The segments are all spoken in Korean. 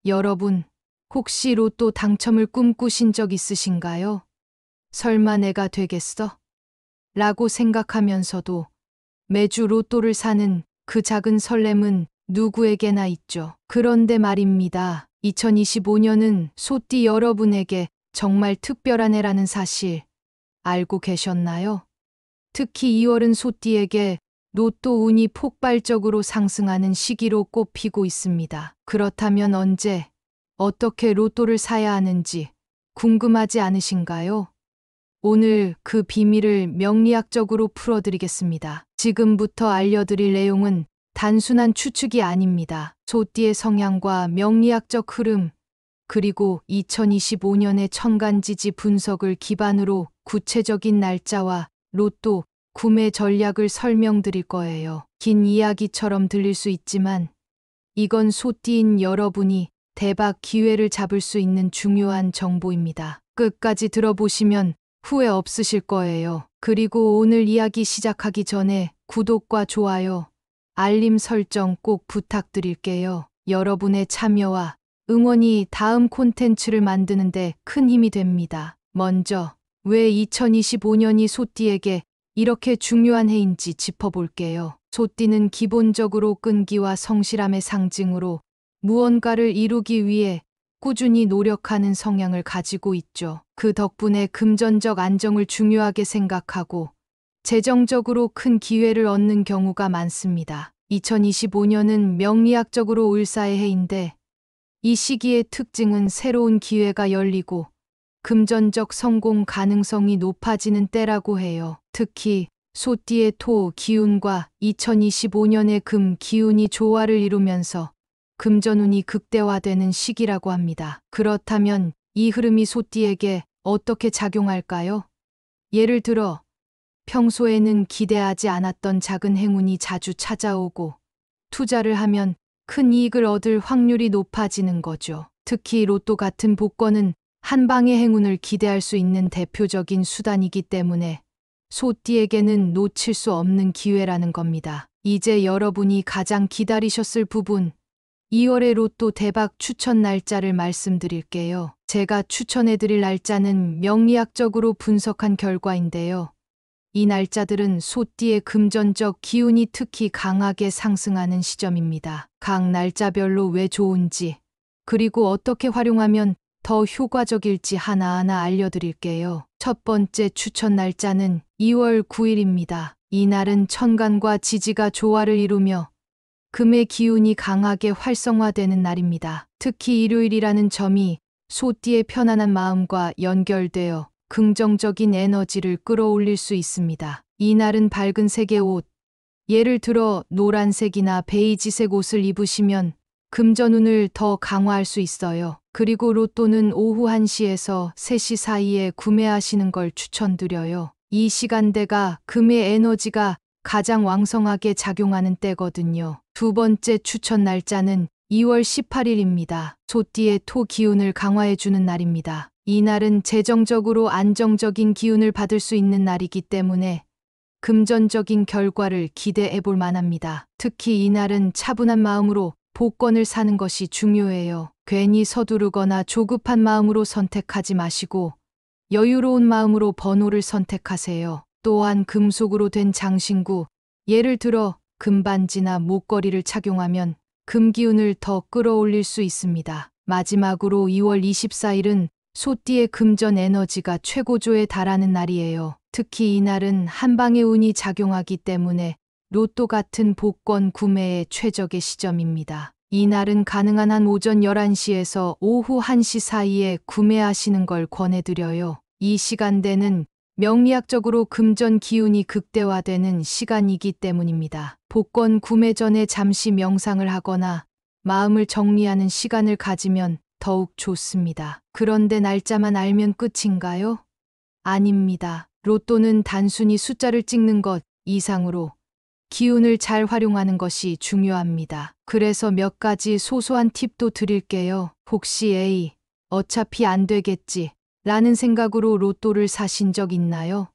여러분, 혹시 로또 당첨을 꿈꾸신 적 있으신가요? 설마 내가 되겠어? 라고 생각하면서도 매주 로또를 사는 그 작은 설렘은 누구에게나 있죠. 그런데 말입니다. 2025년은 소띠 여러분에게 정말 특별한 해라는 사실 알고 계셨나요? 특히 2월은 소띠에게 로또 운이 폭발적으로 상승하는 시기로 꼽히고 있습니다. 그렇다면 언제, 어떻게 로또를 사야 하는지 궁금하지 않으신가요? 오늘 그 비밀을 명리학적으로 풀어드리겠습니다. 지금부터 알려드릴 내용은 단순한 추측이 아닙니다. 소띠의 성향과 명리학적 흐름, 그리고 2025년의 천간지지 분석을 기반으로 구체적인 날짜와 로또 구매 전략을 설명드릴 거예요. 긴 이야기처럼 들릴 수 있지만 이건 소띠인 여러분이 대박 기회를 잡을 수 있는 중요한 정보입니다. 끝까지 들어보시면 후회 없으실 거예요. 그리고 오늘 이야기 시작하기 전에 구독과 좋아요, 알림 설정 꼭 부탁드릴게요. 여러분의 참여와 응원이 다음 콘텐츠를 만드는데 큰 힘이 됩니다. 먼저, 왜 2025년이 소띠에게 이렇게 중요한 해인지 짚어볼게요. 소띠는 기본적으로 끈기와 성실함의 상징으로 무언가를 이루기 위해 꾸준히 노력하는 성향을 가지고 있죠. 그 덕분에 금전적 안정을 중요하게 생각하고 재정적으로 큰 기회를 얻는 경우가 많습니다. 2025년은 명리학적으로 을사의 해인데 이 시기의 특징은 새로운 기회가 열리고 금전적 성공 가능성이 높아지는 때라고 해요. 특히 소띠의 토 기운과 2025년의 금 기운이 조화를 이루면서 금전운이 극대화되는 시기라고 합니다. 그렇다면 이 흐름이 소띠에게 어떻게 작용할까요? 예를 들어 평소에는 기대하지 않았던 작은 행운이 자주 찾아오고 투자를 하면 큰 이익을 얻을 확률이 높아지는 거죠. 특히 로또 같은 복권은 한 방의 행운을 기대할 수 있는 대표적인 수단이기 때문에 소띠에게는 놓칠 수 없는 기회라는 겁니다. 이제 여러분이 가장 기다리셨을 부분, 2월의 로또 대박 추천 날짜를 말씀드릴게요. 제가 추천해드릴 날짜는 명리학적으로 분석한 결과인데요. 이 날짜들은 소띠의 금전적 기운이 특히 강하게 상승하는 시점입니다. 각 날짜별로 왜 좋은지, 그리고 어떻게 활용하면 더 효과적일지 하나하나 알려드릴게요. 첫 번째 추천 날짜는 2월 9일입니다. 이 날은 천간과 지지가 조화를 이루며 금의 기운이 강하게 활성화되는 날입니다. 특히 일요일이라는 점이 소띠의 편안한 마음과 연결되어 긍정적인 에너지를 끌어올릴 수 있습니다. 이 날은 밝은 색의 옷, 예를 들어 노란색이나 베이지색 옷을 입으시면 금전운을 더 강화할 수 있어요. 그리고 로또는 오후 1시에서 3시 사이에 구매하시는 걸 추천드려요. 이 시간대가 금의 에너지가 가장 왕성하게 작용하는 때거든요. 두 번째 추천 날짜는 2월 18일입니다. 소띠의 토 기운을 강화해주는 날입니다. 이 날은 재정적으로 안정적인 기운을 받을 수 있는 날이기 때문에 금전적인 결과를 기대해 볼 만합니다. 특히 이 날은 차분한 마음으로 복권을 사는 것이 중요해요. 괜히 서두르거나 조급한 마음으로 선택하지 마시고 여유로운 마음으로 번호를 선택하세요. 또한 금속으로 된 장신구, 예를 들어 금반지나 목걸이를 착용하면 금기운을 더 끌어올릴 수 있습니다. 마지막으로 2월 24일은 소띠의 금전 에너지가 최고조에 달하는 날이에요. 특히 이 날은 한방의 운이 작용하기 때문에 로또 같은 복권 구매의 최적의 시점입니다. 이 날은 가능한 한 오전 11시에서 오후 1시 사이에 구매하시는 걸 권해드려요. 이 시간대는 명리학적으로 금전 기운이 극대화되는 시간이기 때문입니다. 복권 구매 전에 잠시 명상을 하거나 마음을 정리하는 시간을 가지면 더욱 좋습니다. 그런데 날짜만 알면 끝인가요? 아닙니다. 로또는 단순히 숫자를 찍는 것 이상으로 기운을 잘 활용하는 것이 중요합니다. 그래서 몇 가지 소소한 팁도 드릴게요. 혹시 에이, 어차피 안 되겠지 라는 생각으로 로또를 사신 적 있나요?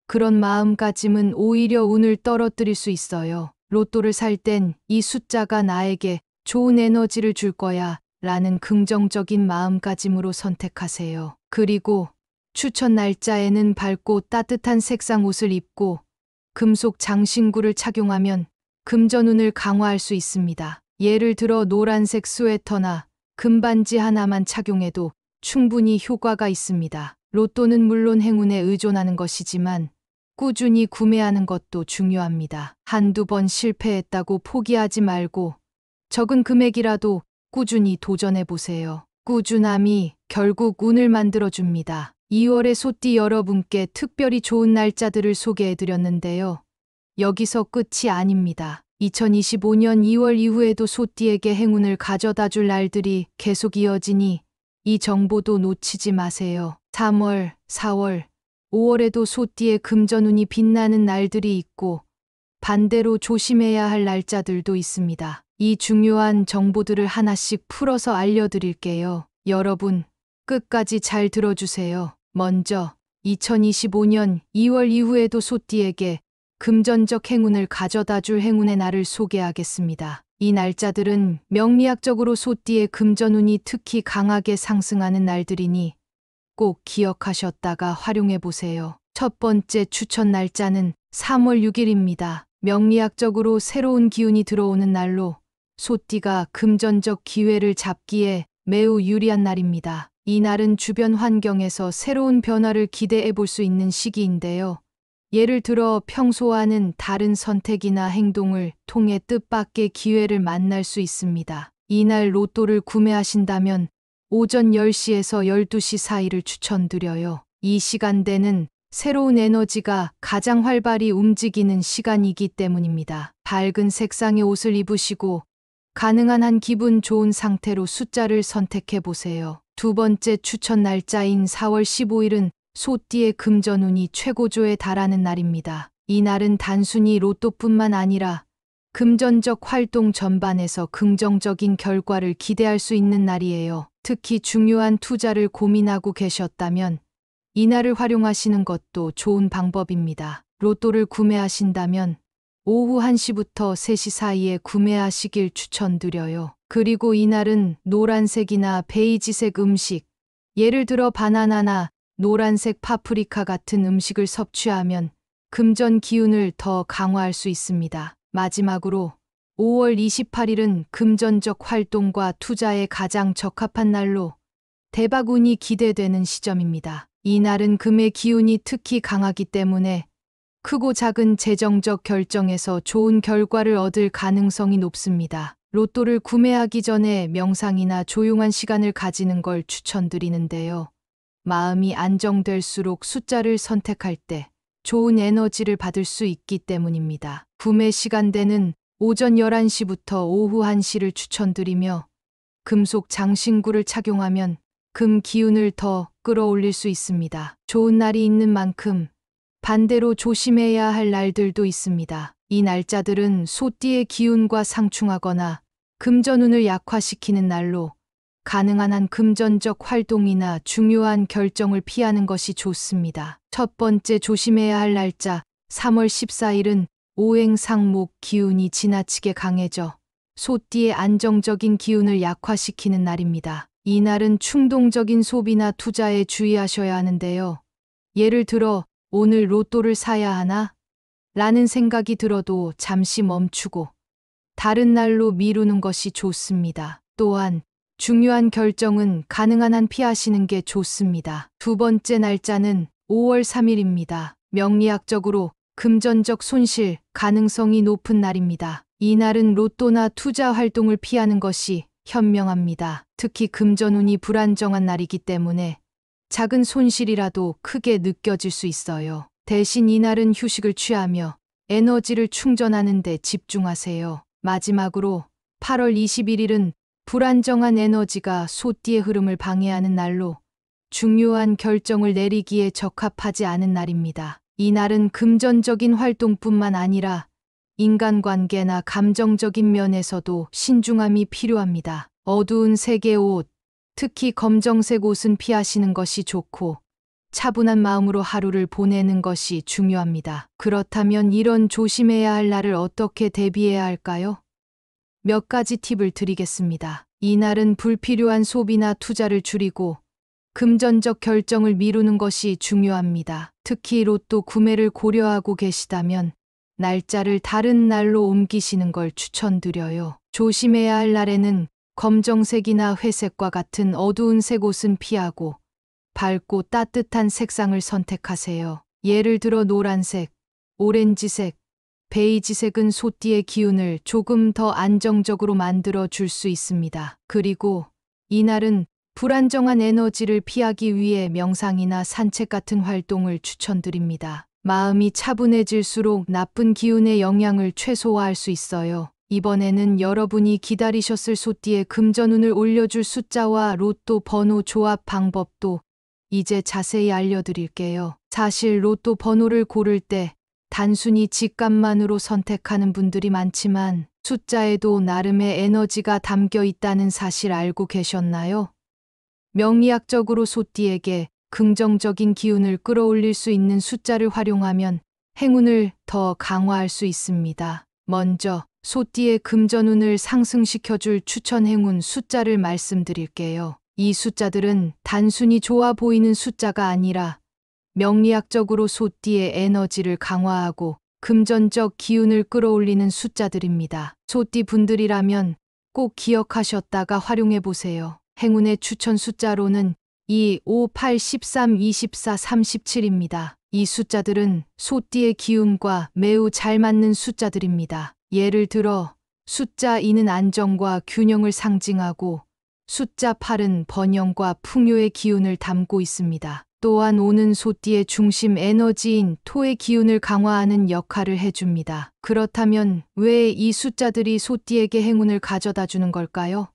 그런 마음가짐은 오히려 운을 떨어뜨릴 수 있어요. 로또를 살 땐 이 숫자가 나에게 좋은 에너지를 줄 거야 라는 긍정적인 마음가짐으로 선택하세요. 그리고 추천 날짜에는 밝고 따뜻한 색상 옷을 입고 금속 장신구를 착용하면 금전운을 강화할 수 있습니다. 예를 들어 노란색 스웨터나 금반지 하나만 착용해도 충분히 효과가 있습니다. 로또는 물론 행운에 의존하는 것이지만 꾸준히 구매하는 것도 중요합니다. 한두 번 실패했다고 포기하지 말고 적은 금액이라도 꾸준히 도전해 보세요. 꾸준함이 결국 운을 만들어줍니다. 2월에 소띠 여러분께 특별히 좋은 날짜들을 소개해 드렸는데요. 여기서 끝이 아닙니다. 2025년 2월 이후에도 소띠에게 행운을 가져다 줄 날들이 계속 이어지니 이 정보도 놓치지 마세요. 3월, 4월, 5월에도 소띠의 금전운이 빛나는 날들이 있고 반대로 조심해야 할 날짜들도 있습니다. 이 중요한 정보들을 하나씩 풀어서 알려드릴게요. 여러분, 끝까지 잘 들어주세요. 먼저 2025년 2월 이후에도 소띠에게 금전적 행운을 가져다 줄 행운의 날을 소개하겠습니다. 이 날짜들은 명리학적으로 소띠의 금전운이 특히 강하게 상승하는 날들이니 꼭 기억하셨다가 활용해 보세요. 첫 번째 추천 날짜는 3월 6일입니다. 명리학적으로 새로운 기운이 들어오는 날로 소띠가 금전적 기회를 잡기에 매우 유리한 날입니다. 이 날은 주변 환경에서 새로운 변화를 기대해 볼 수 있는 시기인데요. 예를 들어 평소와는 다른 선택이나 행동을 통해 뜻밖의 기회를 만날 수 있습니다. 이날 로또를 구매하신다면 오전 10시에서 12시 사이를 추천드려요. 이 시간대는 새로운 에너지가 가장 활발히 움직이는 시간이기 때문입니다. 밝은 색상의 옷을 입으시고 가능한 한 기분 좋은 상태로 숫자를 선택해 보세요. 두 번째 추천 날짜인 4월 15일은 소띠의 금전운이 최고조에 달하는 날입니다. 이 날은 단순히 로또뿐만 아니라 금전적 활동 전반에서 긍정적인 결과를 기대할 수 있는 날이에요. 특히 중요한 투자를 고민하고 계셨다면 이 날을 활용하시는 것도 좋은 방법입니다. 로또를 구매하신다면 오후 1시부터 3시 사이에 구매하시길 추천드려요. 그리고 이날은 노란색이나 베이지색 음식, 예를 들어 바나나나 노란색 파프리카 같은 음식을 섭취하면 금전 기운을 더 강화할 수 있습니다. 마지막으로 5월 28일은 금전적 활동과 투자에 가장 적합한 날로 대박운이 기대되는 시점입니다. 이 날은 금의 기운이 특히 강하기 때문에 크고 작은 재정적 결정에서 좋은 결과를 얻을 가능성이 높습니다. 로또를 구매하기 전에 명상이나 조용한 시간을 가지는 걸 추천드리는데요. 마음이 안정될수록 숫자를 선택할 때 좋은 에너지를 받을 수 있기 때문입니다. 구매 시간대는 오전 11시부터 오후 1시를 추천드리며 금속 장신구를 착용하면 금 기운을 더 끌어올릴 수 있습니다. 좋은 날이 있는 만큼 반대로 조심해야 할 날들도 있습니다. 이 날짜들은 소띠의 기운과 상충하거나 금전운을 약화시키는 날로 가능한 한 금전적 활동이나 중요한 결정을 피하는 것이 좋습니다. 첫 번째 조심해야 할 날짜 3월 14일은 오행상목 기운이 지나치게 강해져 소띠의 안정적인 기운을 약화시키는 날입니다. 이 날은 충동적인 소비나 투자에 주의하셔야 하는데요. 예를 들어 오늘 로또를 사야 하나? 라는 생각이 들어도 잠시 멈추고 다른 날로 미루는 것이 좋습니다. 또한 중요한 결정은 가능한 한 피하시는 게 좋습니다. 두 번째 날짜는 5월 3일입니다. 명리학적으로 금전적 손실 가능성이 높은 날입니다. 이 날은 로또나 투자 활동을 피하는 것이 현명합니다. 특히 금전운이 불안정한 날이기 때문에 작은 손실이라도 크게 느껴질 수 있어요. 대신 이날은 휴식을 취하며 에너지를 충전하는 데 집중하세요. 마지막으로 8월 21일은 불안정한 에너지가 소띠의 흐름을 방해하는 날로 중요한 결정을 내리기에 적합하지 않은 날입니다. 이 날은 금전적인 활동뿐만 아니라 인간관계나 감정적인 면에서도 신중함이 필요합니다. 어두운 색의 옷, 특히 검정색 옷은 피하시는 것이 좋고 차분한 마음으로 하루를 보내는 것이 중요합니다. 그렇다면 이런 조심해야 할 날을 어떻게 대비해야 할까요? 몇 가지 팁을 드리겠습니다. 이날은 불필요한 소비나 투자를 줄이고 금전적 결정을 미루는 것이 중요합니다. 특히 로또 구매를 고려하고 계시다면 날짜를 다른 날로 옮기시는 걸 추천드려요. 조심해야 할 날에는 검정색이나 회색과 같은 어두운 색 옷은 피하고 밝고 따뜻한 색상을 선택하세요. 예를 들어 노란색, 오렌지색, 베이지색은 소띠의 기운을 조금 더 안정적으로 만들어 줄 수 있습니다. 그리고 이날은 불안정한 에너지를 피하기 위해 명상이나 산책 같은 활동을 추천드립니다. 마음이 차분해질수록 나쁜 기운의 영향을 최소화할 수 있어요. 이번에는 여러분이 기다리셨을 소띠의 금전운을 올려줄 숫자와 로또 번호 조합 방법도 이제 자세히 알려드릴게요. 사실 로또 번호를 고를 때 단순히 직감만으로 선택하는 분들이 많지만 숫자에도 나름의 에너지가 담겨 있다는 사실 알고 계셨나요? 명리학적으로 소띠에게 긍정적인 기운을 끌어올릴 수 있는 숫자를 활용하면 행운을 더 강화할 수 있습니다. 먼저 소띠의 금전운을 상승시켜줄 추천 행운 숫자를 말씀드릴게요. 이 숫자들은 단순히 좋아 보이는 숫자가 아니라 명리학적으로 소띠의 에너지를 강화하고 금전적 기운을 끌어올리는 숫자들입니다. 소띠 분들이라면 꼭 기억하셨다가 활용해 보세요. 행운의 추천 숫자로는 2, 5, 8, 13, 24, 37입니다. 이 숫자들은 소띠의 기운과 매우 잘 맞는 숫자들입니다. 예를 들어 숫자 2는 안정과 균형을 상징하고 숫자 8은 번영과 풍요의 기운을 담고 있습니다. 또한 5는 소띠의 중심 에너지인 토의 기운을 강화하는 역할을 해줍니다. 그렇다면 왜 이 숫자들이 소띠에게 행운을 가져다 주는 걸까요?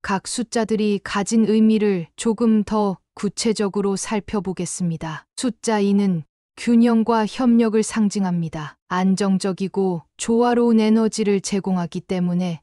각 숫자들이 가진 의미를 조금 더 구체적으로 살펴보겠습니다. 숫자 2는 균형과 협력을 상징합니다. 안정적이고 조화로운 에너지를 제공하기 때문에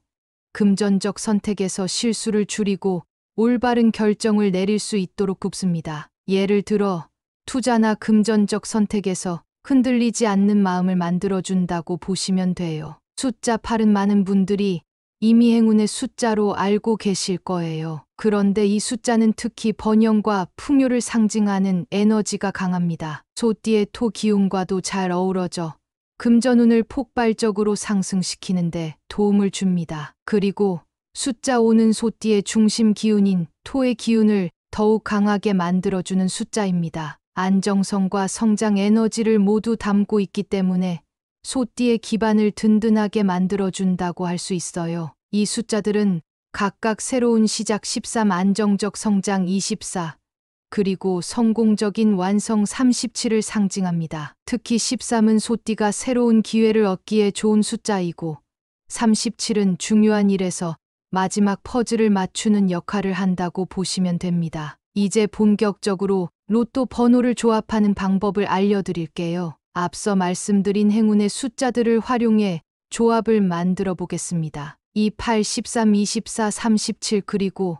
금전적 선택에서 실수를 줄이고 올바른 결정을 내릴 수 있도록 돕습니다. 예를 들어 투자나 금전적 선택에서 흔들리지 않는 마음을 만들어준다고 보시면 돼요. 숫자 8은 많은 분들이 이미 행운의 숫자로 알고 계실 거예요. 그런데 이 숫자는 특히 번영과 풍요를 상징하는 에너지가 강합니다. 소띠의 토 기운과도 잘 어우러져 금전운을 폭발적으로 상승시키는데 도움을 줍니다. 그리고 숫자 5는 소띠의 중심 기운인 토의 기운을 더욱 강하게 만들어주는 숫자입니다. 안정성과 성장 에너지를 모두 담고 있기 때문에 소띠의 기반을 든든하게 만들어준다고 할 수 있어요. 이 숫자들은 각각 새로운 시작 13, 안정적 성장 24, 그리고 성공적인 완성 37을 상징합니다. 특히 13은 소띠가 새로운 기회를 얻기에 좋은 숫자이고 37은 중요한 일에서 마지막 퍼즐을 맞추는 역할을 한다고 보시면 됩니다. 이제 본격적으로 로또 번호를 조합하는 방법을 알려드릴게요. 앞서 말씀드린 행운의 숫자들을 활용해 조합을 만들어 보겠습니다. 2, 8, 13, 24, 37 그리고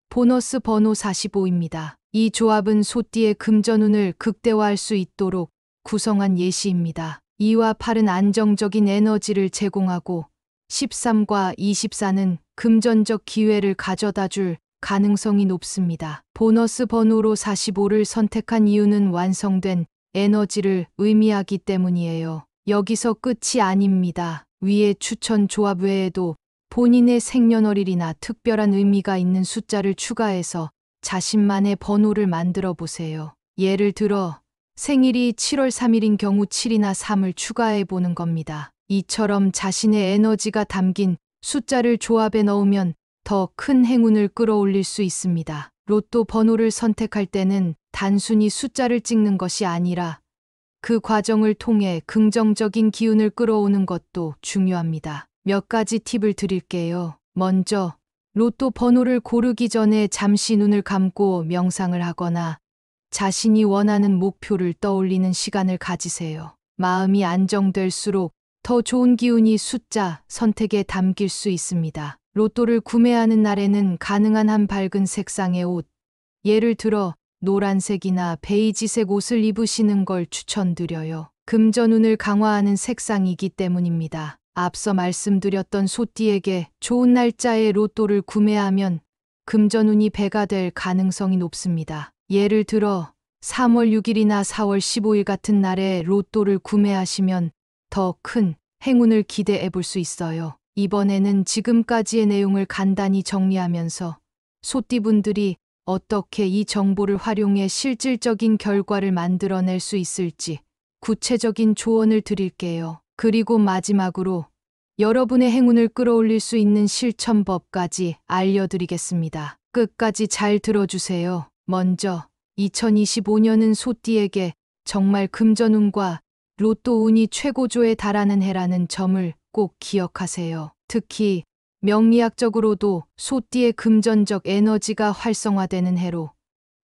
보너스 번호 45입니다. 이 조합은 소띠의 금전운을 극대화할 수 있도록 구성한 예시입니다. 2와 8은 안정적인 에너지를 제공하고 13과 24는 금전적 기회를 가져다 줄 가능성이 높습니다. 보너스 번호로 45를 선택한 이유는 완성된 에너지를 의미하기 때문이에요. 여기서 끝이 아닙니다. 위의 추천 조합 외에도 본인의 생년월일이나 특별한 의미가 있는 숫자를 추가해서 자신만의 번호를 만들어 보세요. 예를 들어 생일이 7월 3일인 경우 7이나 3을 추가해 보는 겁니다. 이처럼 자신의 에너지가 담긴 숫자를 조합에 넣으면 더 큰 행운을 끌어올릴 수 있습니다. 로또 번호를 선택할 때는 단순히 숫자를 찍는 것이 아니라 그 과정을 통해 긍정적인 기운을 끌어오는 것도 중요합니다. 몇 가지 팁을 드릴게요. 먼저 로또 번호를 고르기 전에 잠시 눈을 감고 명상을 하거나 자신이 원하는 목표를 떠올리는 시간을 가지세요. 마음이 안정될수록 더 좋은 기운이 숫자 선택에 담길 수 있습니다. 로또를 구매하는 날에는 가능한 한 밝은 색상의 옷, 예를 들어 노란색이나 베이지색 옷을 입으시는 걸 추천드려요. 금전운을 강화하는 색상이기 때문입니다. 앞서 말씀드렸던 소띠에게 좋은 날짜에 로또를 구매하면 금전운이 배가 될 가능성이 높습니다. 예를 들어 3월 6일이나 4월 15일 같은 날에 로또를 구매하시면 더 큰 행운을 기대해 볼 수 있어요. 이번에는 지금까지의 내용을 간단히 정리하면서 소띠분들이 어떻게 이 정보를 활용해 실질적인 결과를 만들어낼 수 있을지 구체적인 조언을 드릴게요. 그리고 마지막으로 여러분의 행운을 끌어올릴 수 있는 실천법까지 알려드리겠습니다. 끝까지 잘 들어주세요. 먼저 2025년은 소띠에게 정말 금전운과 로또 운이 최고조에 달하는 해라는 점을 꼭 기억하세요. 특히 명리학적으로도 소띠의 금전적 에너지가 활성화되는 해로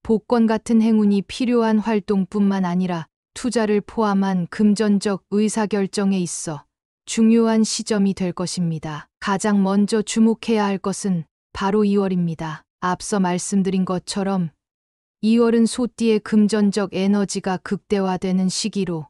복권 같은 행운이 필요한 활동뿐만 아니라 투자를 포함한 금전적 의사결정에 있어 중요한 시점이 될 것입니다. 가장 먼저 주목해야 할 것은 바로 2월입니다. 앞서 말씀드린 것처럼 2월은 소띠의 금전적 에너지가 극대화되는 시기로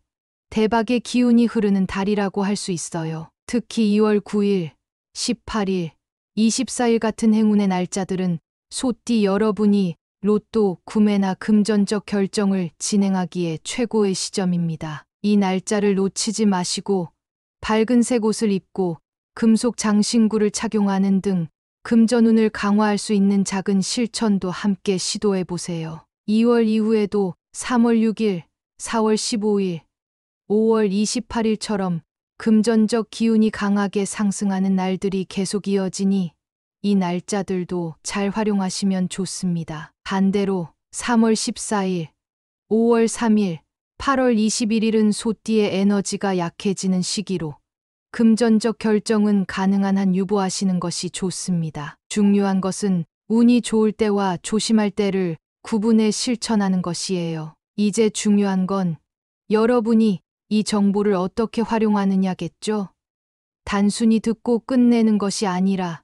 대박의 기운이 흐르는 달이라고 할 수 있어요. 특히 2월 9일, 18일, 24일 같은 행운의 날짜들은 소띠 여러분이 로또 구매나 금전적 결정을 진행하기에 최고의 시점입니다. 이 날짜를 놓치지 마시고 밝은색 옷을 입고 금속 장신구를 착용하는 등 금전운을 강화할 수 있는 작은 실천도 함께 시도해 보세요. 2월 이후에도 3월 6일, 4월 15일, 5월 28일처럼 금전적 기운이 강하게 상승하는 날들이 계속 이어지니 이 날짜들도 잘 활용하시면 좋습니다. 반대로 3월 14일, 5월 3일, 8월 21일은 소띠의 에너지가 약해지는 시기로 금전적 결정은 가능한 한 유보하시는 것이 좋습니다. 중요한 것은 운이 좋을 때와 조심할 때를 구분해 실천하는 것이에요. 이제 중요한 건 여러분이 이 정보를 어떻게 활용하느냐겠죠? 단순히 듣고 끝내는 것이 아니라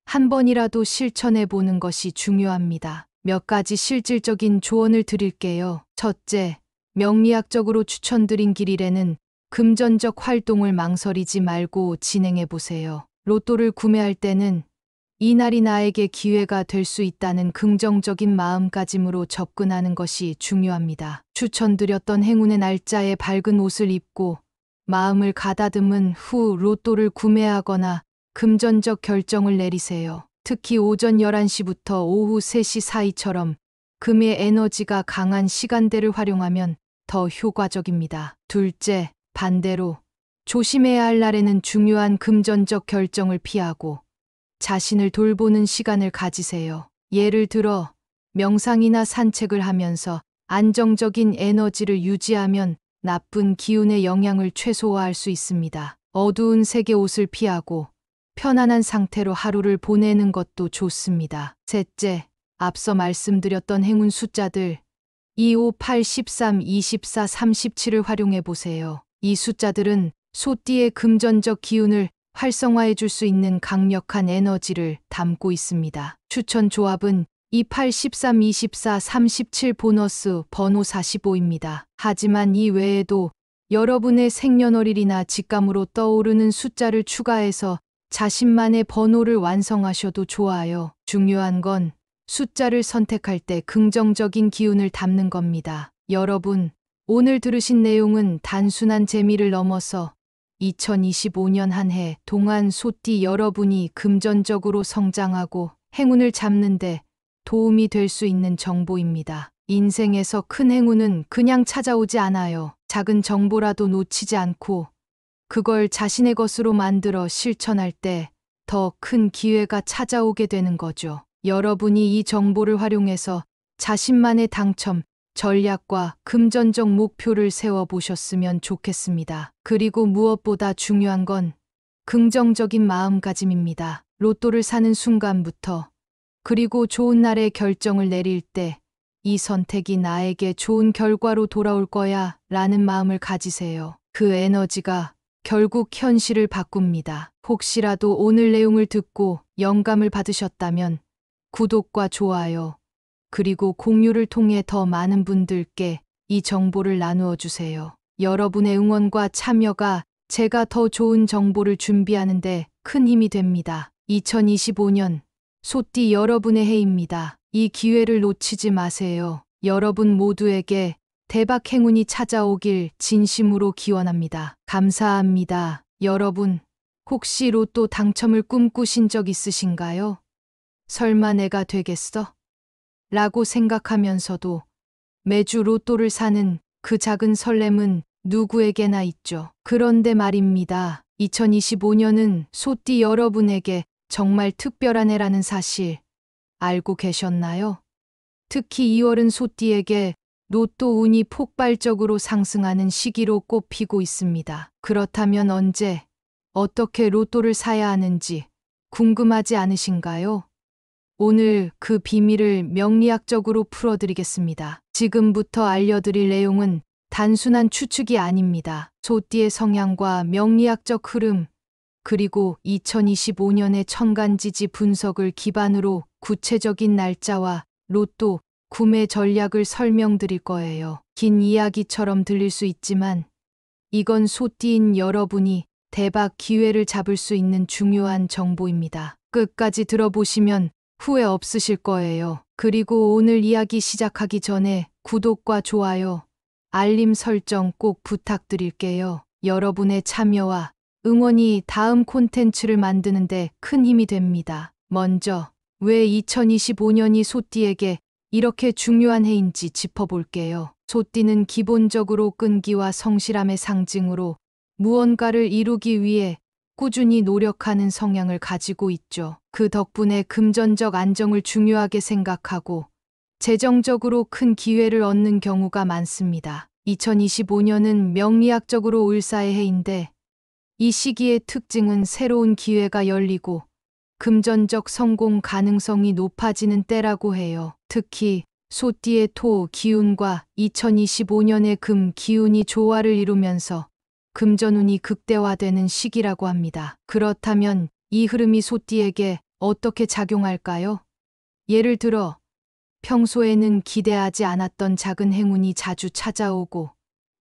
한 번이라도 실천해 보는 것이 중요합니다. 몇 가지 실질적인 조언을 드릴게요. 첫째, 명리학적으로 추천드린 길일에는 금전적 활동을 망설이지 말고 진행해 보세요. 로또를 구매할 때는 이날이 나에게 기회가 될 수 있다는 긍정적인 마음가짐으로 접근하는 것이 중요합니다. 추천드렸던 행운의 날짜에 밝은 옷을 입고 마음을 가다듬은 후 로또를 구매하거나 금전적 결정을 내리세요. 특히 오전 11시부터 오후 3시 사이처럼 금의 에너지가 강한 시간대를 활용하면 더 효과적입니다. 둘째, 반대로 조심해야 할 날에는 중요한 금전적 결정을 피하고 자신을 돌보는 시간을 가지세요. 예를 들어 명상이나 산책을 하면서 안정적인 에너지를 유지하면 나쁜 기운의 영향을 최소화할 수 있습니다. 어두운 색의 옷을 피하고 편안한 상태로 하루를 보내는 것도 좋습니다. 셋째, 앞서 말씀드렸던 행운 숫자들 2, 5, 8, 13, 24, 37을 활용해 보세요. 이 숫자들은 소띠의 금전적 기운을 활성화해 줄 수 있는 강력한 에너지를 담고 있습니다. 추천 조합은 28, 13, 24, 37 보너스 번호 45입니다. 하지만 이 외에도 여러분의 생년월일이나 직감으로 떠오르는 숫자를 추가해서 자신만의 번호를 완성하셔도 좋아요. 중요한 건 숫자를 선택할 때 긍정적인 기운을 담는 겁니다. 여러분, 오늘 들으신 내용은 단순한 재미를 넘어서 2025년 한 해 동안 소띠 여러분이 금전적으로 성장하고 행운을 잡는데 도움이 될 수 있는 정보입니다. 인생에서 큰 행운은 그냥 찾아오지 않아요. 작은 정보라도 놓치지 않고 그걸 자신의 것으로 만들어 실천할 때 더 큰 기회가 찾아오게 되는 거죠. 여러분이 이 정보를 활용해서 자신만의 당첨, 전략과 금전적 목표를 세워보셨으면 좋겠습니다. 그리고 무엇보다 중요한 건 긍정적인 마음가짐입니다. 로또를 사는 순간부터 그리고 좋은 날에 결정을 내릴 때 이 선택이 나에게 좋은 결과로 돌아올 거야 라는 마음을 가지세요. 그 에너지가 결국 현실을 바꿉니다. 혹시라도 오늘 내용을 듣고 영감을 받으셨다면 구독과 좋아요, 그리고 공유를 통해 더 많은 분들께 이 정보를 나누어 주세요. 여러분의 응원과 참여가 제가 더 좋은 정보를 준비하는데 큰 힘이 됩니다. 2025년 소띠 여러분의 해입니다. 이 기회를 놓치지 마세요. 여러분 모두에게 대박 행운이 찾아오길 진심으로 기원합니다. 감사합니다. 여러분, 혹시 로또 당첨을 꿈꾸신 적 있으신가요? 설마 내가 되겠어? 라고 생각하면서도 매주 로또를 사는 그 작은 설렘은 누구에게나 있죠. 그런데 말입니다. 2025년은 소띠 여러분에게 정말 특별한 해라는 사실 알고 계셨나요? 특히 2월은 소띠에게 로또 운이 폭발적으로 상승하는 시기로 꼽히고 있습니다. 그렇다면 언제, 어떻게 로또를 사야 하는지 궁금하지 않으신가요? 오늘 그 비밀을 명리학적으로 풀어드리겠습니다. 지금부터 알려드릴 내용은 단순한 추측이 아닙니다. 소띠의 성향과 명리학적 흐름, 그리고 2025년의 천간지지 분석을 기반으로 구체적인 날짜와 로또 구매 전략을 설명드릴 거예요. 긴 이야기처럼 들릴 수 있지만 이건 소띠인 여러분이 대박 기회를 잡을 수 있는 중요한 정보입니다. 끝까지 들어보시면 후회 없으실 거예요. 그리고 오늘 이야기 시작하기 전에 구독과 좋아요, 알림 설정 꼭 부탁드릴게요. 여러분의 참여와 응원이 다음 콘텐츠를 만드는데 큰 힘이 됩니다. 먼저 왜 2025년이 소띠에게 이렇게 중요한 해인지 짚어볼게요. 소띠는 기본적으로 끈기와 성실함의 상징으로 무언가를 이루기 위해 꾸준히 노력하는 성향을 가지고 있죠. 그 덕분에 금전적 안정을 중요하게 생각하고 재정적으로 큰 기회를 얻는 경우가 많습니다. 2025년은 명리학적으로 을사의 해인데 이 시기의 특징은 새로운 기회가 열리고 금전적 성공 가능성이 높아지는 때라고 해요. 특히 소띠의 토 기운과 2025년의 금 기운이 조화를 이루면서 금전운이 극대화되는 시기라고 합니다. 그렇다면 이 흐름이 소띠에게 어떻게 작용할까요? 예를 들어 평소에는 기대하지 않았던 작은 행운이 자주 찾아오고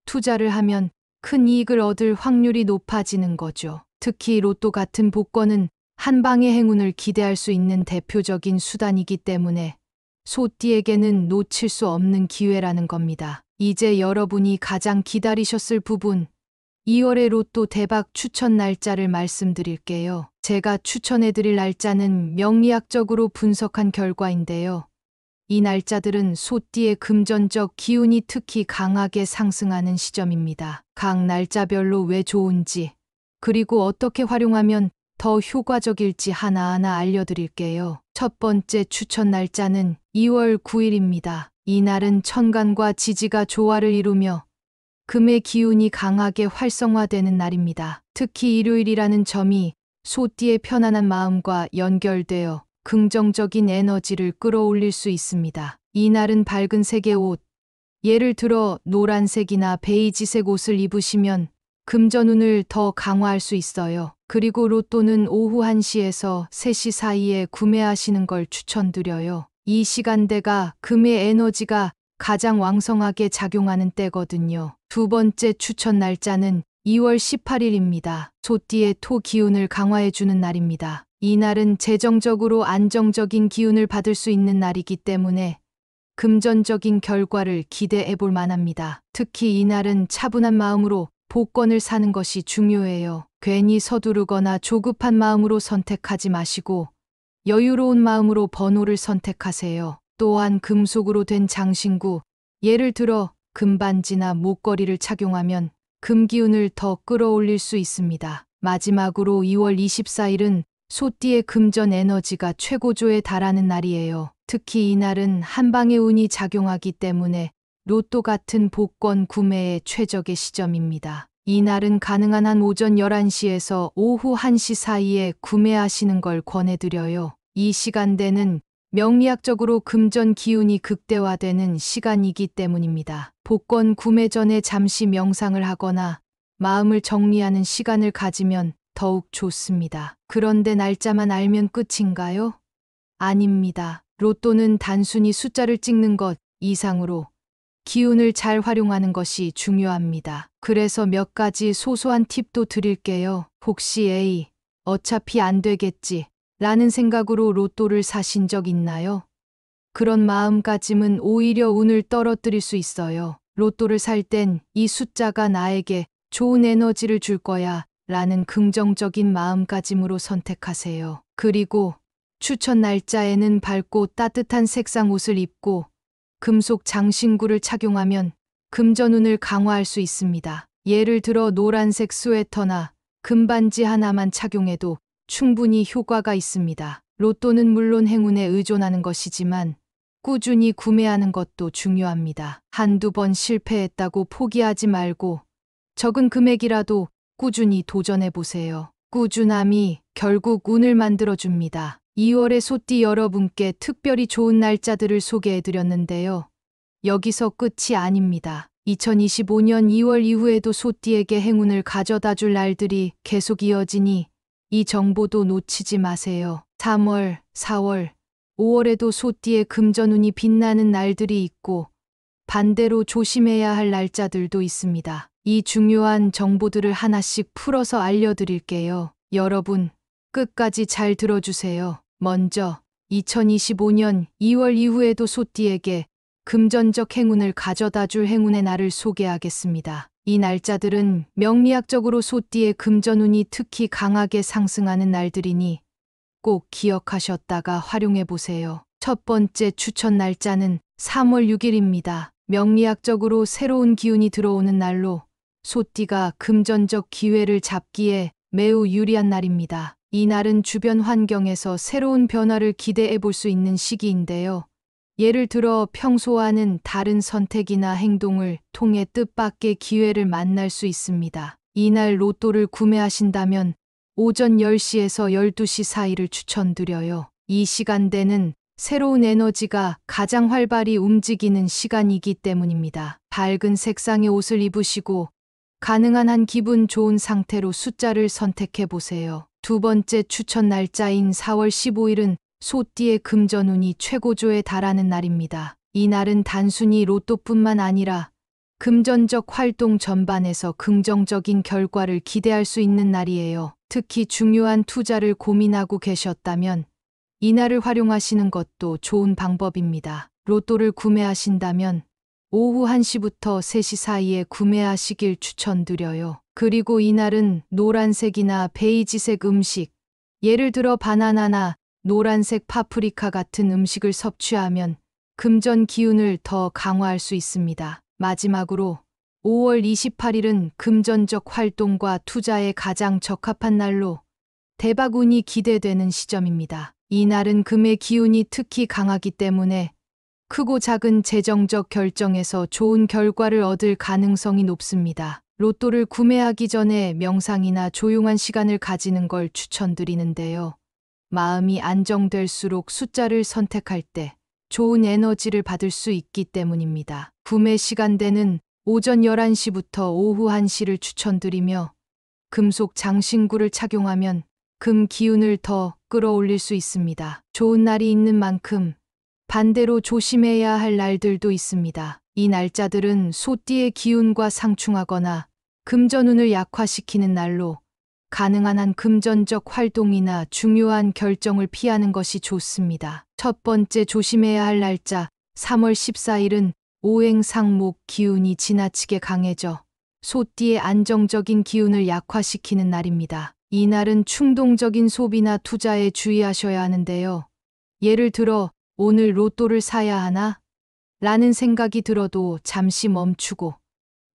투자를 하면 큰 이익을 얻을 확률이 높아지는 거죠. 특히 로또 같은 복권은 한 방의 행운을 기대할 수 있는 대표적인 수단이기 때문에 소띠에게는 놓칠 수 없는 기회라는 겁니다. 이제 여러분이 가장 기다리셨을 부분, 2월의 로또 대박 추천 날짜를 말씀드릴게요. 제가 추천해드릴 날짜는 명리학적으로 분석한 결과인데요. 이 날짜들은 소띠의 금전적 기운이 특히 강하게 상승하는 시점입니다. 각 날짜별로 왜 좋은지, 그리고 어떻게 활용하면 더 효과적일지 하나하나 알려드릴게요. 첫 번째 추천 날짜는 2월 9일입니다. 이 날은 천간과 지지가 조화를 이루며 금의 기운이 강하게 활성화되는 날입니다. 특히 일요일이라는 점이 소띠의 편안한 마음과 연결되어 긍정적인 에너지를 끌어올릴 수 있습니다. 이 날은 밝은 색의 옷, 예를 들어 노란색이나 베이지색 옷을 입으시면 금전운을 더 강화할 수 있어요. 그리고 로또는 오후 1시에서 3시 사이에 구매하시는 걸 추천드려요. 이 시간대가 금의 에너지가 가장 왕성하게 작용하는 때거든요. 두 번째 추천 날짜는 2월 18일입니다. 소띠의 토 기운을 강화해주는 날입니다. 이 날은 재정적으로 안정적인 기운을 받을 수 있는 날이기 때문에 금전적인 결과를 기대해 볼 만합니다. 특히 이 날은 차분한 마음으로 복권을 사는 것이 중요해요. 괜히 서두르거나 조급한 마음으로 선택하지 마시고 여유로운 마음으로 번호를 선택하세요. 또한 금속으로 된 장신구, 예를 들어 금반지나 목걸이를 착용하면 금기운을 더 끌어올릴 수 있습니다. 마지막으로 2월 24일은 소띠의 금전 에너지가 최고조에 달하는 날이에요. 특히 이 날은 한방의 운이 작용하기 때문에 로또 같은 복권 구매에 최적의 시점입니다. 이 날은 가능한 한 오전 11시에서 오후 1시 사이에 구매하시는 걸 권해드려요. 이 시간대는 명리학적으로 금전 기운이 극대화되는 시간이기 때문입니다. 복권 구매 전에 잠시 명상을 하거나 마음을 정리하는 시간을 가지면 더욱 좋습니다. 그런데 날짜만 알면 끝인가요? 아닙니다. 로또는 단순히 숫자를 찍는 것 이상으로 기운을 잘 활용하는 것이 중요합니다. 그래서 몇 가지 소소한 팁도 드릴게요. 혹시 에이, 어차피 안 되겠지 라는 생각으로 로또를 사신 적 있나요? 그런 마음가짐은 오히려 운을 떨어뜨릴 수 있어요. 로또를 살 땐 이 숫자가 나에게 좋은 에너지를 줄 거야 라는 긍정적인 마음가짐으로 선택하세요. 그리고 추천 날짜에는 밝고 따뜻한 색상 옷을 입고 금속 장신구를 착용하면 금전운을 강화할 수 있습니다. 예를 들어 노란색 스웨터나 금반지 하나만 착용해도 충분히 효과가 있습니다. 로또는 물론 행운에 의존하는 것이지만 꾸준히 구매하는 것도 중요합니다. 한두 번 실패했다고 포기하지 말고 적은 금액이라도 꾸준히 도전해 보세요. 꾸준함이 결국 운을 만들어줍니다. 2월에 소띠 여러분께 특별히 좋은 날짜들을 소개해 드렸는데요. 여기서 끝이 아닙니다. 2025년 2월 이후에도 소띠에게 행운을 가져다 줄 날들이 계속 이어지니 이 정보도 놓치지 마세요. 3월, 4월, 5월에도 소띠의 금전운이 빛나는 날들이 있고 반대로 조심해야 할 날짜들도 있습니다. 이 중요한 정보들을 하나씩 풀어서 알려드릴게요. 여러분, 끝까지 잘 들어주세요. 먼저 2025년 2월 이후에도 소띠에게 금전적 행운을 가져다 줄 행운의 날을 소개하겠습니다. 이 날짜들은 명리학적으로 소띠의 금전운이 특히 강하게 상승하는 날들이니 꼭 기억하셨다가 활용해 보세요. 첫 번째 추천 날짜는 3월 6일입니다. 명리학적으로 새로운 기운이 들어오는 날로 소띠가 금전적 기회를 잡기에 매우 유리한 날입니다. 이 날은 주변 환경에서 새로운 변화를 기대해 볼 수 있는 시기인데요. 예를 들어 평소와는 다른 선택이나 행동을 통해 뜻밖의 기회를 만날 수 있습니다. 이날 로또를 구매하신다면 오전 10시에서 12시 사이를 추천드려요. 이 시간대는 새로운 에너지가 가장 활발히 움직이는 시간이기 때문입니다. 밝은 색상의 옷을 입으시고 가능한 한 기분 좋은 상태로 숫자를 선택해 보세요. 두 번째 추천 날짜인 4월 15일은 소띠의 금전운이 최고조에 달하는 날입니다. 이 날은 단순히 로또뿐만 아니라 금전적 활동 전반에서 긍정적인 결과를 기대할 수 있는 날이에요. 특히 중요한 투자를 고민하고 계셨다면 이 날을 활용하시는 것도 좋은 방법입니다. 로또를 구매하신다면 오후 1시부터 3시 사이에 구매하시길 추천드려요. 그리고 이날은 노란색이나 베이지색 음식, 예를 들어 바나나나 노란색 파프리카 같은 음식을 섭취하면 금전 기운을 더 강화할 수 있습니다. 마지막으로 5월 28일은 금전적 활동과 투자에 가장 적합한 날로 대박운이 기대되는 시점입니다. 이 날은 금의 기운이 특히 강하기 때문에 크고 작은 재정적 결정에서 좋은 결과를 얻을 가능성이 높습니다. 로또를 구매하기 전에 명상이나 조용한 시간을 가지는 걸 추천드리는데요. 마음이 안정될수록 숫자를 선택할 때 좋은 에너지를 받을 수 있기 때문입니다. 구매 시간대는 오전 11시부터 오후 1시를 추천드리며 금속 장신구를 착용하면 금 기운을 더 끌어올릴 수 있습니다. 좋은 날이 있는 만큼 반대로 조심해야 할 날들도 있습니다. 이 날짜들은 소띠의 기운과 상충하거나 금전운을 약화시키는 날로 가능한 한 금전적 활동이나 중요한 결정을 피하는 것이 좋습니다. 첫 번째 조심해야 할 날짜 3월 14일은 오행상목 기운이 지나치게 강해져 소띠의 안정적인 기운을 약화시키는 날입니다. 이 날은 충동적인 소비나 투자에 주의하셔야 하는데요. 예를 들어 오늘 로또를 사야 하나? 라는 생각이 들어도 잠시 멈추고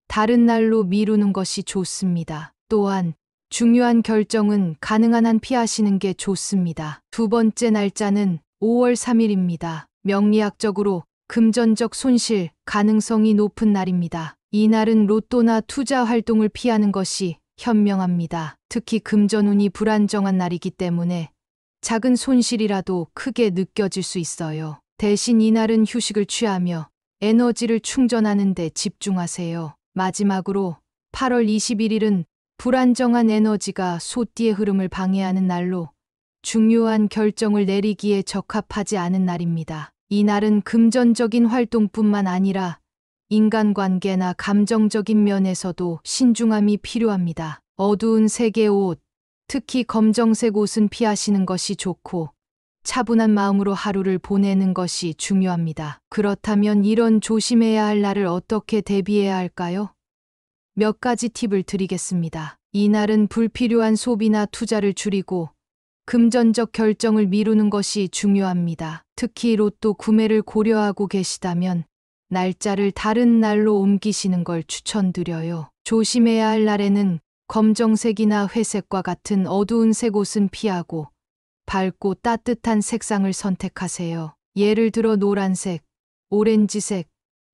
다른 날로 미루는 것이 좋습니다. 또한 중요한 결정은 가능한 한 피하시는 게 좋습니다. 두 번째 날짜는 5월 3일입니다. 명리학적으로 금전적 손실 가능성이 높은 날입니다. 이 날은 로또나 투자 활동을 피하는 것이 현명합니다. 특히 금전운이 불안정한 날이기 때문에 작은 손실이라도 크게 느껴질 수 있어요. 대신 이날은 휴식을 취하며 에너지를 충전하는 데 집중하세요. 마지막으로 8월 21일은 불안정한 에너지가 소띠의 흐름을 방해하는 날로 중요한 결정을 내리기에 적합하지 않은 날입니다. 이 날은 금전적인 활동뿐만 아니라 인간관계나 감정적인 면에서도 신중함이 필요합니다. 어두운 색의 옷, 특히 검정색 옷은 피하시는 것이 좋고 차분한 마음으로 하루를 보내는 것이 중요합니다. 그렇다면 이런 조심해야 할 날을 어떻게 대비해야 할까요? 몇 가지 팁을 드리겠습니다. 이날은 불필요한 소비나 투자를 줄이고 금전적 결정을 미루는 것이 중요합니다. 특히 로또 구매를 고려하고 계시다면 날짜를 다른 날로 옮기시는 걸 추천드려요. 조심해야 할 날에는 검정색이나 회색과 같은 어두운 색 옷은 피하고 밝고 따뜻한 색상을 선택하세요. 예를 들어 노란색, 오렌지색,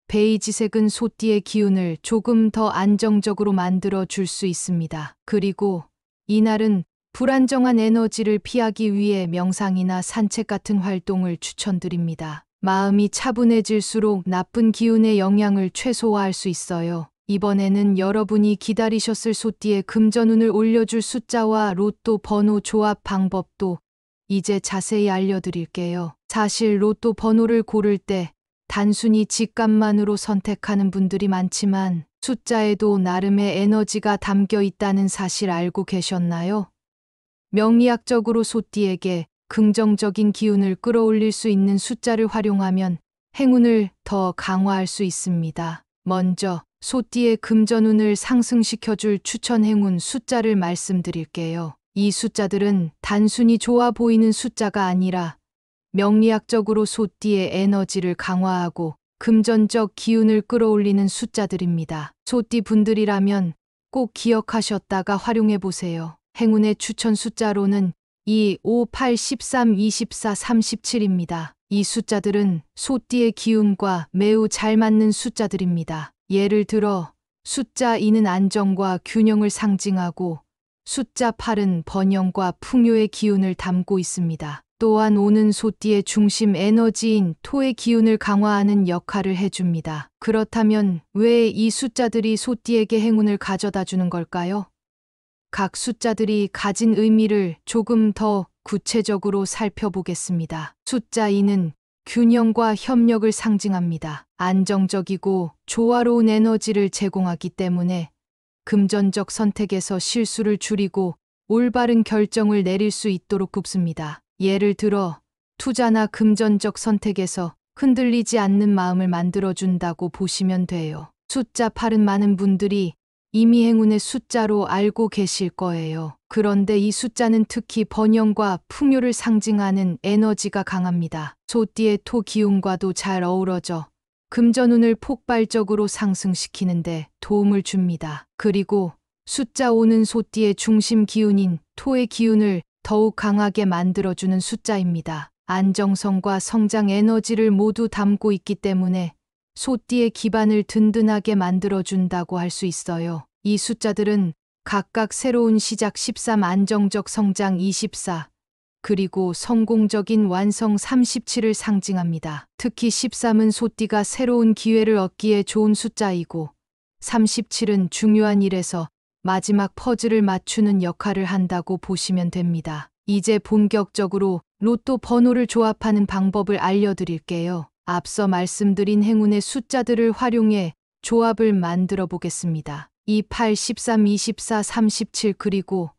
베이지색은 소띠의 기운을 조금 더 안정적으로 만들어 줄 수 있습니다. 그리고 이날은 불안정한 에너지를 피하기 위해 명상이나 산책 같은 활동을 추천드립니다. 마음이 차분해질수록 나쁜 기운의 영향을 최소화할 수 있어요. 이번에는 여러분이 기다리셨을 소띠의 금전운을 올려줄 숫자와 로또 번호 조합 방법도 이제 자세히 알려드릴게요. 사실 로또 번호를 고를 때 단순히 직감만으로 선택하는 분들이 많지만 숫자에도 나름의 에너지가 담겨 있다는 사실 알고 계셨나요? 명리학적으로 소띠에게 긍정적인 기운을 끌어올릴 수 있는 숫자를 활용하면 행운을 더 강화할 수 있습니다. 먼저 소띠의 금전운을 상승시켜줄 추천 행운 숫자를 말씀드릴게요. 이 숫자들은 단순히 좋아 보이는 숫자가 아니라 명리학적으로 소띠의 에너지를 강화하고 금전적 기운을 끌어올리는 숫자들입니다. 소띠 분들이라면 꼭 기억하셨다가 활용해 보세요. 행운의 추천 숫자로는 2, 5, 8, 13, 24, 37입니다. 이 숫자들은 소띠의 기운과 매우 잘 맞는 숫자들입니다. 예를 들어 숫자 2는 안정과 균형을 상징하고 숫자 8은 번영과 풍요의 기운을 담고 있습니다. 또한 5는 소띠의 중심 에너지인 토의 기운을 강화하는 역할을 해줍니다. 그렇다면 왜 이 숫자들이 소띠에게 행운을 가져다 주는 걸까요? 각 숫자들이 가진 의미를 조금 더 구체적으로 살펴보겠습니다. 숫자 2는 균형과 협력을 상징합니다. 안정적이고 조화로운 에너지를 제공하기 때문에 금전적 선택에서 실수를 줄이고 올바른 결정을 내릴 수 있도록 돕습니다. 예를 들어 투자나 금전적 선택에서 흔들리지 않는 마음을 만들어준다고 보시면 돼요. 숫자 8은 많은 분들이 이미 행운의 숫자로 알고 계실 거예요. 그런데 이 숫자는 특히 번영과 풍요를 상징하는 에너지가 강합니다. 소띠의 토 기운과도 잘 어우러져 금전운을 폭발적으로 상승시키는데 도움을 줍니다. 그리고 숫자 5는 소띠의 중심 기운인 토의 기운을 더욱 강하게 만들어주는 숫자입니다. 안정성과 성장 에너지를 모두 담고 있기 때문에 소띠의 기반을 든든하게 만들어준다고 할 수 있어요. 이 숫자들은 각각 새로운 시작 13, 안정적 성장 24, 그리고 성공적인 완성 37을 상징합니다. 특히 13은 소띠가 새로운 기회를 얻기에 좋은 숫자이고 37은 중요한 일에서 마지막 퍼즐을 맞추는 역할을 한다고 보시면 됩니다. 이제 본격적으로 로또 번호를 조합하는 방법을 알려드릴게요. 앞서 말씀드린 행운의 숫자들을 활용해 조합을 만들어 보겠습니다. 2, 8, 13, 24, 37 그리고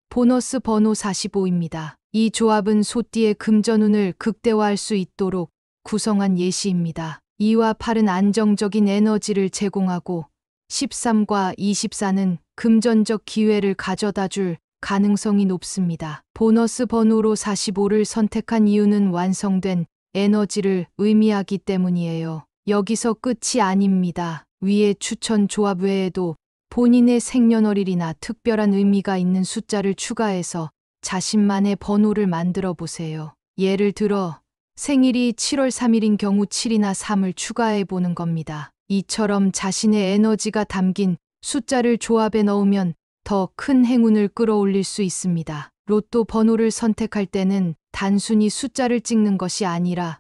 보너스 번호 45입니다. 이 조합은 소띠의 금전운을 극대화할 수 있도록 구성한 예시입니다. 2와 8은 안정적인 에너지를 제공하고 13과 24는 금전적 기회를 가져다 줄 가능성이 높습니다. 보너스 번호로 45를 선택한 이유는 완성된 에너지를 의미하기 때문이에요. 여기서 끝이 아닙니다. 위의 추천 조합 외에도 본인의 생년월일이나 특별한 의미가 있는 숫자를 추가해서 자신만의 번호를 만들어 보세요. 예를 들어 생일이 7월 3일인 경우 7이나 3을 추가해 보는 겁니다. 이처럼 자신의 에너지가 담긴 숫자를 조합에 넣으면 더 큰 행운을 끌어올릴 수 있습니다. 로또 번호를 선택할 때는 단순히 숫자를 찍는 것이 아니라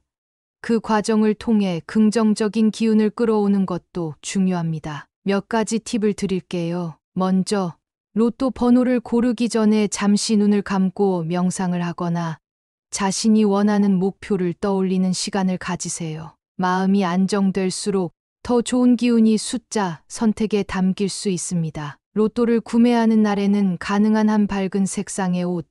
그 과정을 통해 긍정적인 기운을 끌어오는 것도 중요합니다. 몇 가지 팁을 드릴게요. 먼저 로또 번호를 고르기 전에 잠시 눈을 감고 명상을 하거나 자신이 원하는 목표를 떠올리는 시간을 가지세요. 마음이 안정될수록 더 좋은 기운이 숫자, 선택에 담길 수 있습니다. 로또를 구매하는 날에는 가능한 한 밝은 색상의 옷,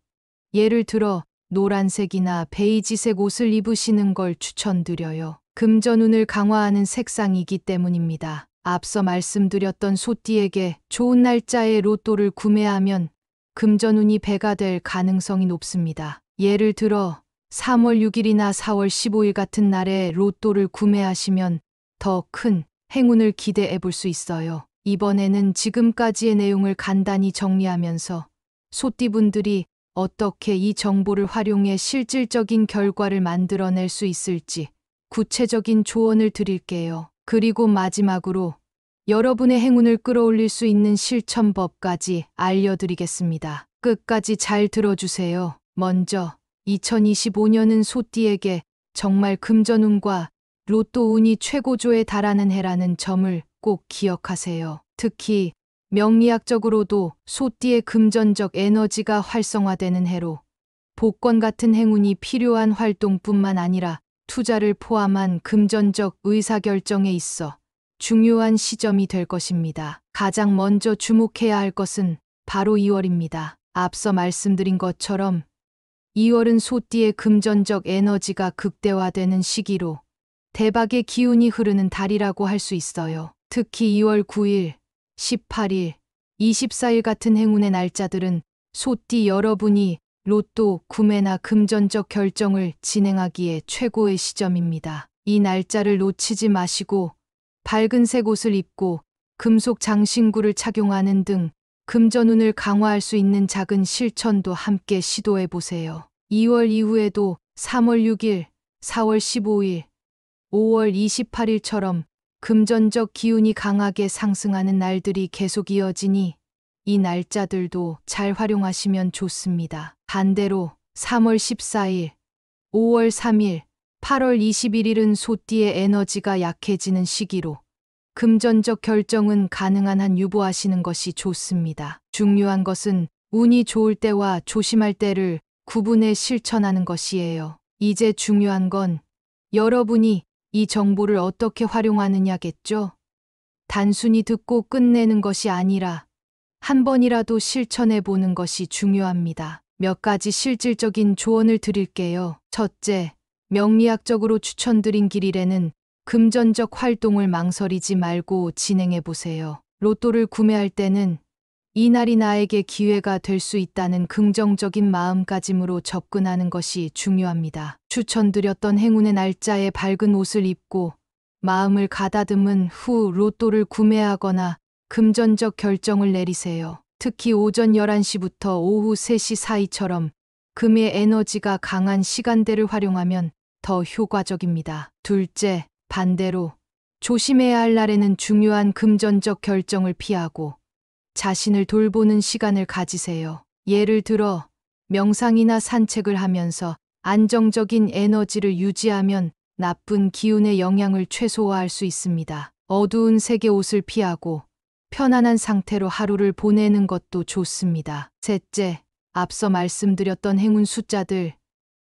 예를 들어 노란색이나 베이지색 옷을 입으시는 걸 추천드려요. 금전운을 강화하는 색상이기 때문입니다. 앞서 말씀드렸던 소띠에게 좋은 날짜에 로또를 구매하면 금전운이 배가 될 가능성이 높습니다. 예를 들어 3월 6일이나 4월 15일 같은 날에 로또를 구매하시면 더 큰 행운을 기대해 볼 수 있어요. 이번에는 지금까지의 내용을 간단히 정리하면서 소띠분들이 어떻게 이 정보를 활용해 실질적인 결과를 만들어낼 수 있을지 구체적인 조언을 드릴게요. 그리고 마지막으로 여러분의 행운을 끌어올릴 수 있는 실천법까지 알려드리겠습니다. 끝까지 잘 들어주세요. 먼저 2025년은 소띠에게 정말 금전운과 로또 운이 최고조에 달하는 해라는 점을 꼭 기억하세요. 특히 명리학적으로도 소띠의 금전적 에너지가 활성화되는 해로 복권 같은 행운이 필요한 활동뿐만 아니라 투자를 포함한 금전적 의사결정에 있어 중요한 시점이 될 것입니다. 가장 먼저 주목해야 할 것은 바로 2월입니다. 앞서 말씀드린 것처럼 2월은 소띠의 금전적 에너지가 극대화되는 시기로 대박의 기운이 흐르는 달이라고 할 수 있어요. 특히 2월 9일, 18일, 24일 같은 행운의 날짜들은 소띠 여러분이 로또 구매나 금전적 결정을 진행하기에 최고의 시점입니다. 이 날짜를 놓치지 마시고 밝은색 옷을 입고 금속 장신구를 착용하는 등 금전운을 강화할 수 있는 작은 실천도 함께 시도해 보세요. 2월 이후에도 3월 6일, 4월 15일, 5월 28일처럼 금전적 기운이 강하게 상승하는 날들이 계속 이어지니 이 날짜들도 잘 활용하시면 좋습니다. 반대로 3월 14일, 5월 3일, 8월 21일은 소띠의 에너지가 약해지는 시기로 금전적 결정은 가능한 한 유보하시는 것이 좋습니다. 중요한 것은 운이 좋을 때와 조심할 때를 구분해 실천하는 것이에요. 이제 중요한 건 여러분이 이 정보를 어떻게 활용하느냐겠죠? 단순히 듣고 끝내는 것이 아니라 한 번이라도 실천해 보는 것이 중요합니다. 몇 가지 실질적인 조언을 드릴게요. 첫째, 명리학적으로 추천드린 길일에는 금전적 활동을 망설이지 말고 진행해 보세요. 로또를 구매할 때는 이날이 나에게 기회가 될 수 있다는 긍정적인 마음가짐으로 접근하는 것이 중요합니다. 추천드렸던 행운의 날짜에 밝은 옷을 입고 마음을 가다듬은 후 로또를 구매하거나 금전적 결정을 내리세요. 특히 오전 11시부터 오후 3시 사이처럼 금의 에너지가 강한 시간대를 활용하면 더 효과적입니다. 둘째, 반대로 조심해야 할 날에는 중요한 금전적 결정을 피하고 자신을 돌보는 시간을 가지세요. 예를 들어 명상이나 산책을 하면서 안정적인 에너지를 유지하면 나쁜 기운의 영향을 최소화할 수 있습니다. 어두운 색의 옷을 피하고 편안한 상태로 하루를 보내는 것도 좋습니다. 셋째, 앞서 말씀드렸던 행운 숫자들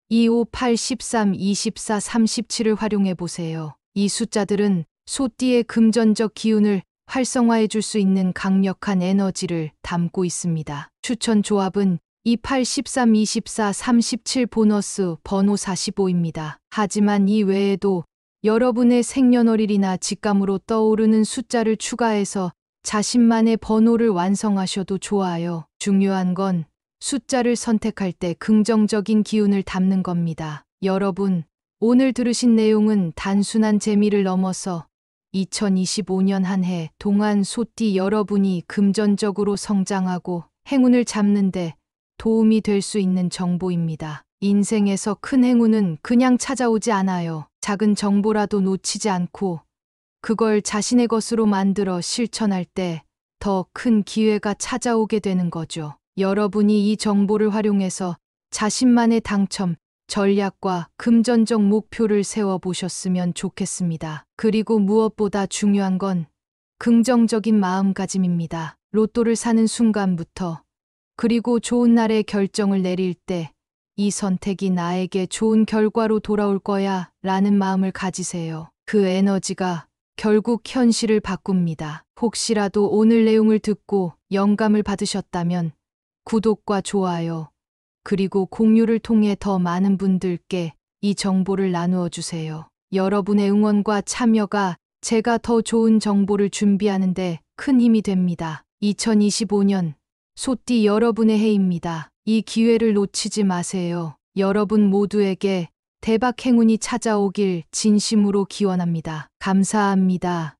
2, 5, 8, 13, 24, 37을 활용해 보세요. 이 숫자들은 소띠의 금전적 기운을 활성화해 줄 수 있는 강력한 에너지를 담고 있습니다. 추천 조합은 28, 13, 24, 37 보너스 번호 45입니다. 하지만 이 외에도 여러분의 생년월일이나 직감으로 떠오르는 숫자를 추가해서 자신만의 번호를 완성하셔도 좋아요. 중요한 건 숫자를 선택할 때 긍정적인 기운을 담는 겁니다. 여러분, 오늘 들으신 내용은 단순한 재미를 넘어서 2025년 한 해 동안 소띠 여러분이 금전적으로 성장하고 행운을 잡는데 도움이 될 수 있는 정보입니다. 인생에서 큰 행운은 그냥 찾아오지 않아요. 작은 정보라도 놓치지 않고 그걸 자신의 것으로 만들어 실천할 때 더 큰 기회가 찾아오게 되는 거죠. 여러분이 이 정보를 활용해서 자신만의 당첨, 전략과 금전적 목표를 세워보셨으면 좋겠습니다. 그리고 무엇보다 중요한 건 긍정적인 마음가짐입니다. 로또를 사는 순간부터 그리고 좋은 날에 결정을 내릴 때 이 선택이 나에게 좋은 결과로 돌아올 거야 라는 마음을 가지세요. 그 에너지가 결국 현실을 바꿉니다. 혹시라도 오늘 내용을 듣고 영감을 받으셨다면 구독과 좋아요, 그리고 공유를 통해 더 많은 분들께 이 정보를 나누어 주세요. 여러분의 응원과 참여가 제가 더 좋은 정보를 준비하는데 큰 힘이 됩니다. 2025년 소띠 여러분의 해입니다. 이 기회를 놓치지 마세요. 여러분 모두에게 대박 행운이 찾아오길 진심으로 기원합니다. 감사합니다.